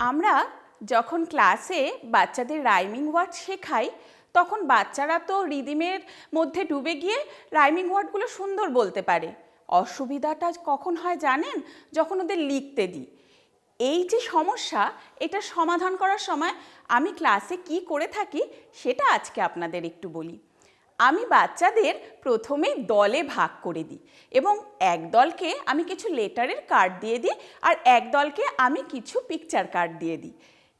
আমরা যখন ক্লাসে বাচ্চাদের রাইমিং ওয়ার্ড শেখাই তখন বাচ্চারা তো রিদিমের মধ্যে ডুবে গিয়ে রাইমিং ওয়ার্ডগুলো সুন্দর বলতে পারে। অসুবিধাটা কখন হয় জানেন? যখন ওদের লিখতে দিই। এই যে সমস্যা, এটা সমাধান করার সময় আমি ক্লাসে কি করে থাকি সেটা আজকে আপনাদের একটু বলি। আমি বাচ্চাদের প্রথমে দলে ভাগ করে দিই এবং এক দলকে আমি কিছু লেটারের কার্ড দিয়ে দিই আর এক দলকে আমি কিছু পিকচার কার্ড দিয়ে দিই।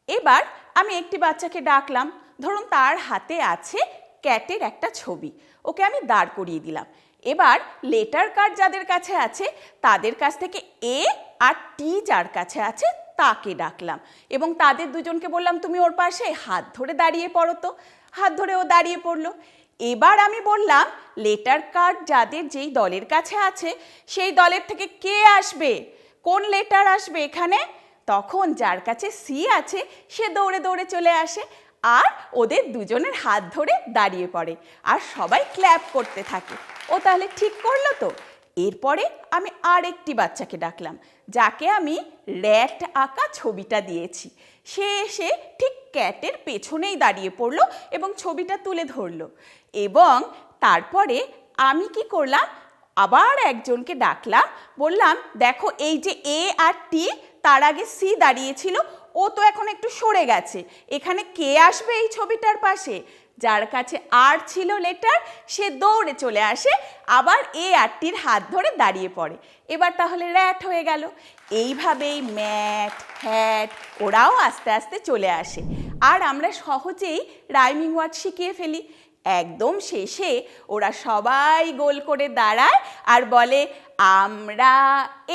এবার আমি একটি বাচ্চাকে ডাকলাম, ধরুন তার হাতে আছে ক্যাটের একটা ছবি, ওকে আমি দাঁড় করিয়ে দিলাম। এবার লেটার কার্ড যাদের কাছে আছে তাদের কাছ থেকে এ আর টি যার কাছে আছে তাকে ডাকলাম এবং তাদের দুজনকে বললাম তুমি ওর পাশে হাত ধরে দাঁড়িয়ে পড়ো। তো হাত ধরে ও দাঁড়িয়ে পড়লো। এবার আমি বললাম লেটার কার্ড যাদের যেই দলের কাছে আছে সেই দলের থেকে কে আসবে, কোন লেটার আসবে এখানে। তখন যার কাছে সি আছে সে দৌড়ে দৌড়ে চলে আসে আর ওদের দুজনের হাত ধরে দাঁড়িয়ে পড়ে আর সবাই ক্ল্যাপ করতে থাকে। ও তাহলে ঠিক করলো তো। এরপরে আমি আর একটি বাচ্চাকে ডাকলাম যাকে আমি র্যাট আঁকা ছবিটা দিয়েছি। সে এসে ঠিক ক্যাটের পেছনেই দাঁড়িয়ে পড়লো এবং ছবিটা তুলে ধরলো। এবং তারপরে আমি কি করলাম, আবার একজনকে ডাকলাম, বললাম দেখো এই যে এ আর টি, তার আগে সি দাঁড়িয়েছিল, ও তো এখন একটু সরে গেছে, এখানে কে আসবে এই ছবিটার পাশে। যার কাছে আর ছিল লেটার সে দৌড়ে চলে আসে আবার এ আর টির হাত ধরে দাঁড়িয়ে পড়ে। এবার তাহলে র্যাট হয়ে গেল। এইভাবেই ম্যাট, হ্যাট ওরাও আস্তে আস্তে চলে আসে আর আমরা সহজেই রাইমিং ওয়ার্ড শিখিয়ে ফেলি। একদম শেষে ওরা সবাই গোল করে দাঁড়ায় আর বলে আমরা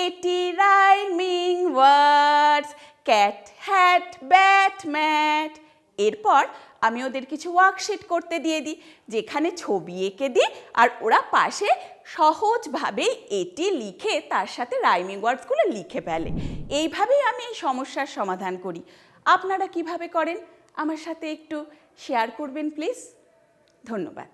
এটি rhyming words, cat, hat, bat, mat. এরপর আমি ওদের কিছু ওয়ার্কশিট করতে দিয়ে দিই যেখানে ছবি এঁকে দিই আর ওরা পাশে সহজভাবেই এটি লিখে তার সাথে রাইমিং ওয়ার্ডসগুলো লিখে ফেলে। এইভাবেই আমি এই সমস্যার সমাধান করি। আপনারা কিভাবে করেন আমার সাথে একটু শেয়ার করবেন প্লিজ। ধন্যবাদ।